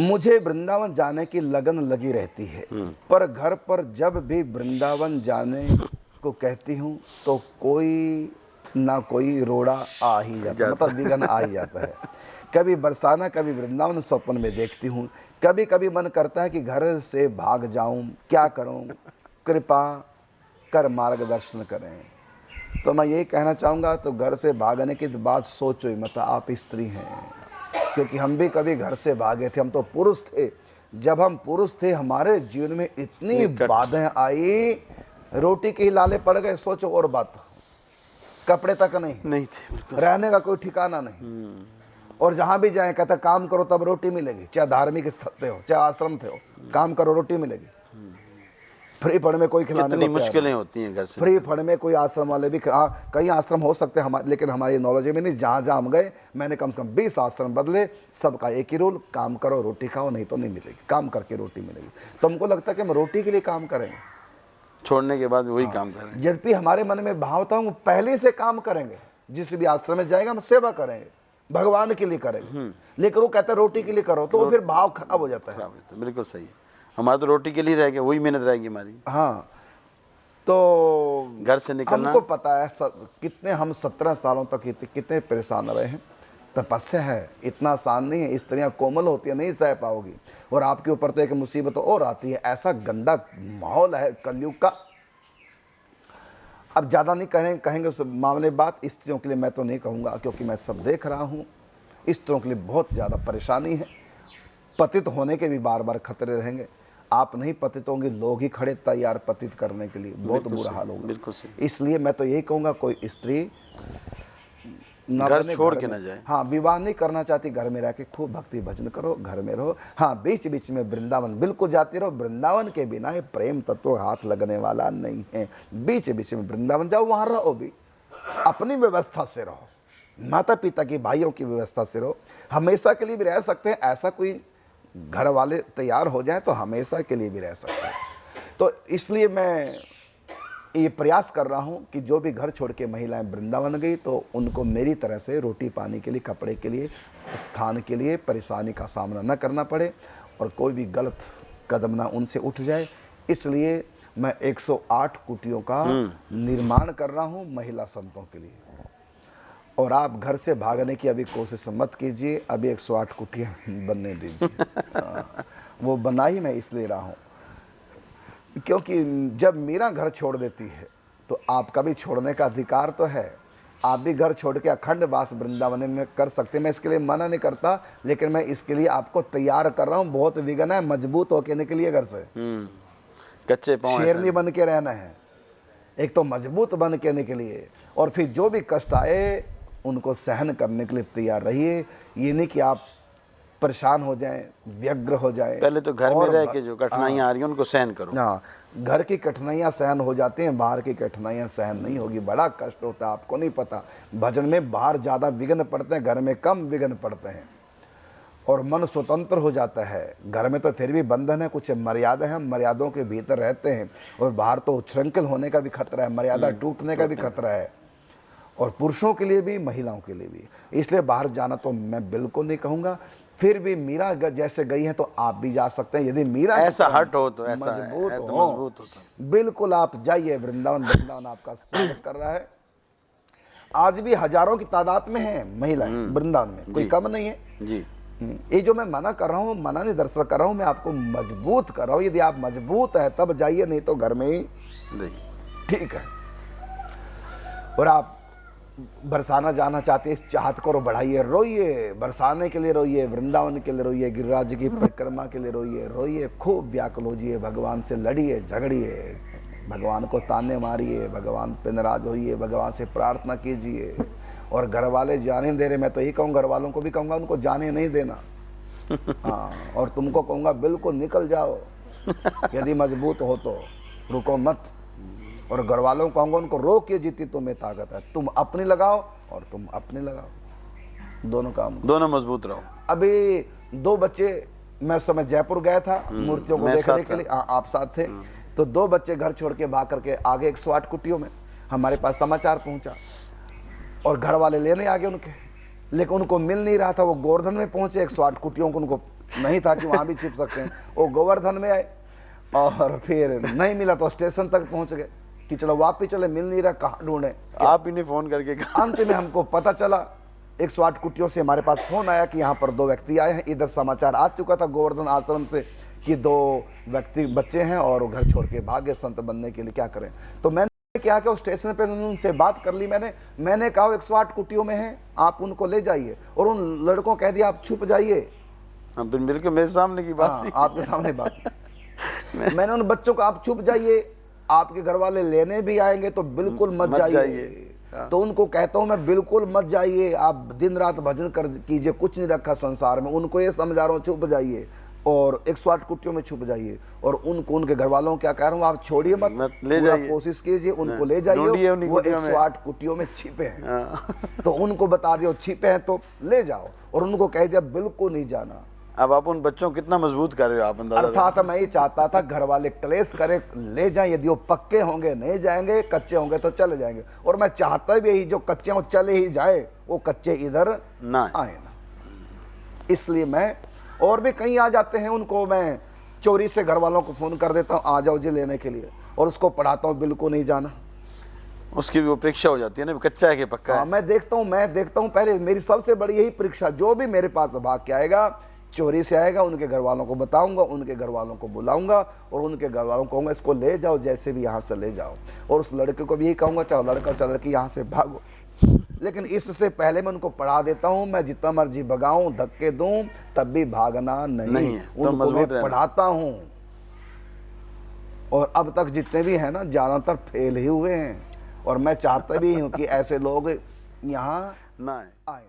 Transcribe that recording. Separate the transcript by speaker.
Speaker 1: मुझे वृंदावन जाने की लगन लगी रहती है, पर घर पर जब भी वृंदावन जाने को कहती हूँ तो कोई ना कोई रोड़ा आ ही जाता है, मतलब विघ्न आ ही जाता है। कभी बरसाना, कभी वृंदावन स्वप्न में देखती हूँ। कभी कभी मन करता है कि घर से भाग जाऊं, क्या करूं, कृपा कर मार्गदर्शन करें। तो मैं यही कहना चाहूँगा, तो घर से भागने की बात सोचो ही मत, आप स्त्री हैं। क्योंकि हम भी कभी घर से भागे थे, हम तो पुरुष थे। जब हम पुरुष थे हमारे जीवन में इतनी बाधाएं आई, रोटी के ही लाले पड़ गए, सोचो। और बात, कपड़े तक नहीं थे, रहने का कोई ठिकाना नहीं। और जहां भी जाए कहता काम करो तब रोटी मिलेगी, चाहे धार्मिक स्थल थे हो चाहे आश्रम थे हो, काम करो रोटी मिलेगी। फ्री फंड में कोई खिलाने
Speaker 2: कितनी मुश्किलें होती हैं घर से।
Speaker 1: फ्री फंड में कोई आश्रम वाले भी, कई आश्रम हो सकते हैं हमारे, लेकिन हमारी नॉलेज में नहीं। जहाँ जहाँ हम गए, मैंने कम से कम 20 आश्रम बदले, सबका एक ही रूल, काम करो रोटी खाओ, नहीं तो नहीं मिलेगी, काम करके रोटी मिलेगी। तो हमको लगता है कि हम रोटी के लिए काम करेंगे,
Speaker 2: छोड़ने के बाद वही काम करेंगे।
Speaker 1: जबकि हमारे मन में भाव था हम पहले से काम करेंगे, जिस भी आश्रम में जाएगा हम सेवा करेंगे, भगवान के लिए करेंगे। लेकिन वो कहता है रोटी के लिए करो, तो वो फिर भाव खराब हो जाता है।
Speaker 2: बिल्कुल सही है, हमारा तो रोटी के लिए रहेगी, वही मेहनत रहेगी हमारी।
Speaker 1: हाँ, तो
Speaker 2: घर से निकलना,
Speaker 1: हमको पता है कितने हम 17 सालों तक कितने परेशान रहे हैं। तपस्या है, इतना आसान नहीं है। स्त्रियां कोमल होती है, नहीं सह पाओगी। और आपके ऊपर तो एक मुसीबत और आती है, ऐसा गंदा माहौल है कलयुग का। अब ज़्यादा नहीं कहेंगे उस मामले बात, स्त्रियों के लिए मैं तो नहीं कहूँगा, क्योंकि मैं सब देख रहा हूँ। स्त्रियों के लिए बहुत ज़्यादा परेशानी है, पतित होने के भी बार बार खतरे रहेंगे। आप नहीं पतित होंगे, लोग ही खड़े तैयार पतित करने के लिए, बहुत बुरा हाल होगा।
Speaker 2: बिल्कुल सही।
Speaker 1: इसलिए मैं तो यही कहूँगा, कोई स्त्री
Speaker 2: घर छोड़ के ना जाए।
Speaker 1: हाँ, विवाह नहीं करना चाहती, घर में रह के खूब भक्ति भजन करो, घर में रहो। हाँ, बीच बीच में वृंदावन बिल्कुल जाती रहो। वृंदावन के बिना ये प्रेम तत्व हाथ लगने वाला नहीं है। बीच बीच में वृंदावन जाओ, वहाँ रहो भी, अपनी व्यवस्था से रहो, माता पिता की, भाइयों की व्यवस्था से रहो। हमेशा के लिए भी रह सकते हैं, ऐसा कोई घर वाले तैयार हो जाए तो हमेशा के लिए भी रह सकते हैं। तो इसलिए मैं ये प्रयास कर रहा हूँ कि जो भी घर छोड़ के महिलाएं वृंदावन गई, तो उनको मेरी तरह से रोटी पानी के लिए, कपड़े के लिए, स्थान के लिए परेशानी का सामना न करना पड़े, और कोई भी गलत कदम ना उनसे उठ जाए। इसलिए मैं 108 कुटियों का निर्माण कर रहा हूँ महिला संतों के लिए। और आप घर से भागने की अभी कोशिश मत कीजिए, अभी 108 कुटियाँ बनने दीजिए। वो बना ही मैं इसलिए रहा हूँ, क्योंकि जब मीरा घर छोड़ देती है तो आपका भी छोड़ने का अधिकार तो है। आप भी घर छोड़ के अखंड वास वृंदावन में कर सकते हैं, मैं इसके लिए मना नहीं करता, लेकिन मैं इसके लिए आपको तैयार कर रहा हूँ। बहुत विघ्न है, मजबूत होके निकलिए घर से।
Speaker 2: कच्चे पांव,
Speaker 1: शेरनी बन के रहना है, एक तो मजबूत बन के निकलिए, और फिर जो भी कष्ट आए उनको सहन करने के लिए तैयार रहिए। ये नहीं कि आप परेशान हो जाएं, व्यग्र हो जाएं।
Speaker 2: पहले तो घर में रह के जो कठिनाइयाँ आ रही हैं उनको सहन करो।
Speaker 1: हाँ, घर की कठिनाइयाँ सहन हो जाती हैं, बाहर की कठिनाइयाँ सहन नहीं होगी। बड़ा कष्ट होता है, आपको नहीं पता। भजन में बाहर ज़्यादा विघ्न पड़ते हैं, घर में कम विघ्न पड़ते हैं, और मन स्वतंत्र हो जाता है। घर में तो फिर भी बंधन है, कुछ मर्यादा है, हम मर्यादों के भीतर रहते हैं। और बाहर तो उच्छृंखल होने का भी खतरा है, मर्यादा टूटने का भी खतरा है, और पुरुषों के लिए भी, महिलाओं के लिए भी। इसलिए बाहर जाना तो मैं बिल्कुल नहीं कहूँगा। फिर भी मीरा जैसे गई है तो आप भी जा सकते हैं, यदि मीरा
Speaker 2: ऐसा हट हो तो, ऐसा
Speaker 1: मजबूत
Speaker 2: हो तो
Speaker 1: बिल्कुल आप जाइए। वृंदावन आपका स्वागत कर रहा है। आज भी हजारों की तादाद में है महिलाएं वृंदावन में, कोई कम नहीं है
Speaker 2: जी।
Speaker 1: ये जो मैं मना कर रहा हूँ, मना नहीं दरअसल कर रहा हूँ, मैं आपको मजबूत कर रहा हूँ। यदि आप मजबूत है तब जाइए, नहीं तो घर में ही ठीक है। और आप बरसाना जाना चाहते हैं, इस चाहत को बढ़ाइए, रोइए, बरसाने के लिए रोइए, वृंदावन के लिए रोइए, गिरिराज की परिक्रमा के लिए रोइए, रोइए, खूब व्याकुल होइए, भगवान से लड़िए, झगड़िए, भगवान को ताने मारिए, भगवान पे नाराज होइए, भगवान से प्रार्थना कीजिए। और घर वाले जाने दे रहे, मैं तो यही कहूँ, घर वालों को भी कहूँगा उनको जाने नहीं देना। हाँ, और तुमको कहूँगा बिल्कुल निकल जाओ, यदि मजबूत हो तो रुको मत। और घर वालों को कहूँगा उनको रोकिए, जितनी तुम्हें ताकत है, तुम अपनी लगाओ और तुम अपने लगाओ, दोनों काम,
Speaker 2: दोनों मजबूत रहो।
Speaker 1: अभी 2 बच्चे, मैं उस समय जयपुर गया था मूर्तियों को देखने के लिए, आप साथ थे, तो 2 बच्चे घर छोड़ के भाग करके आगे 108 कुटियों में हमारे पास समाचार पहुंचा, और घर वाले लेने आ गए उनके, लेकिन उनको मिल नहीं रहा था। वो गोवर्धन में पहुंचे, 108 कुटियों को उनको नहीं था कि वहाँ भी छिप सकते हैं। वो गोवर्धन में आए और फिर नहीं मिला तो स्टेशन तक पहुँच गए कि चलो वापिस चले, मिल नहीं रहा, कहाँ ढूंढे।
Speaker 2: आप इन्हें फोन करके कहा।
Speaker 1: अंत में हमको पता चला 108 कुटियों से हमारे पास फोन आया कि यहाँ पर 2 व्यक्ति आए हैं। इधर समाचार आ चुका था गोवर्धन आश्रम से कि 2 व्यक्ति बच्चे हैं और वो घर छोड़ के भागे संत बनने के लिए, क्या करें। तो मैंने क्या कि स्टेशन पे उनसे बात कर ली। मैंने कहा 108 कुटियों में हैं, आप उनको ले जाइए। और उन लड़कों कह दिया आप छुप जाइए।
Speaker 2: बिल्कुल मेरे सामने की बात थी।
Speaker 1: आपके सामने बात मैंने उन बच्चों को आप छुप जाइए, आपके घर वाले लेने भी आएंगे तो बिल्कुल मत जाइए। तो उनको कहता हूँ मैं बिल्कुल मत जाइए, आप दिन रात भजन कर कीजिए, कुछ नहीं रखा संसार में। उनको ये समझा रहा हूँ छुप जाइए और 108 कुटियों में छुप जाइए। और उनको उनके घर वालों को क्या कह रहा हूँ, आप छोड़िए मत,
Speaker 2: ले जाइए,
Speaker 1: कोशिश कीजिए, उनको ले जाइए। वो 108 कुटियों में छिपे हैं तो उनको बता दियो छिपे हैं तो ले जाओ। और उनको कह दिया बिल्कुल नहीं जाना।
Speaker 2: अब आप उन बच्चों को कितना मजबूत कर रहे हो आप अंदाजा।
Speaker 1: अर्थात मैं ये चाहता था घर वाले क्लेश करे, ले जाएं, यदि वो पक्के होंगे नहीं जाएंगे, कच्चे होंगे तो चले जाएंगे। और मैं चाहता भी यही, जो कच्चे हो चले ही जाए, वो कच्चे इधर
Speaker 2: ना
Speaker 1: आए ना। इसलिए मैं, और भी कहीं आ जाते हैं, उनको मैं चोरी से घर वालों को फोन कर देता हूँ आ जाओ जी लेने के लिए, और उसको पढ़ाता हूँ बिल्कुल नहीं जाना।
Speaker 2: उसकी भी वो परीक्षा हो जाती है ना, कच्चा है कि पक्का है।
Speaker 1: मैं देखता हूँ पहले मेरी सबसे बड़ी यही परीक्षा, जो भी मेरे पास भाग के आएगा, चोरी से आएगा, उनके घर वालों को बताऊंगा, उनके घर वालों को बुलाऊंगा और उनके घर वालों को कहूंगा इसको ले जाओ, जैसे भी यहाँ से ले जाओ। और उस लड़के को भी यही कहूंगा, चाहे लड़का चाहे लड़की, यहाँ से भागो। लेकिन इससे पहले मैं उनको पढ़ा देता हूँ, मैं जितना मर्जी भगाऊं, धक्के दूं, तब भी भागना नहीं है। तो उनको मैं पढ़ाता हूँ। और अब तक जितने भी हैं ना, ज्यादातर फेल ही हुए हैं। और मैं चाहता भी हूँ कि ऐसे लोग यहाँ
Speaker 2: ना
Speaker 1: आए।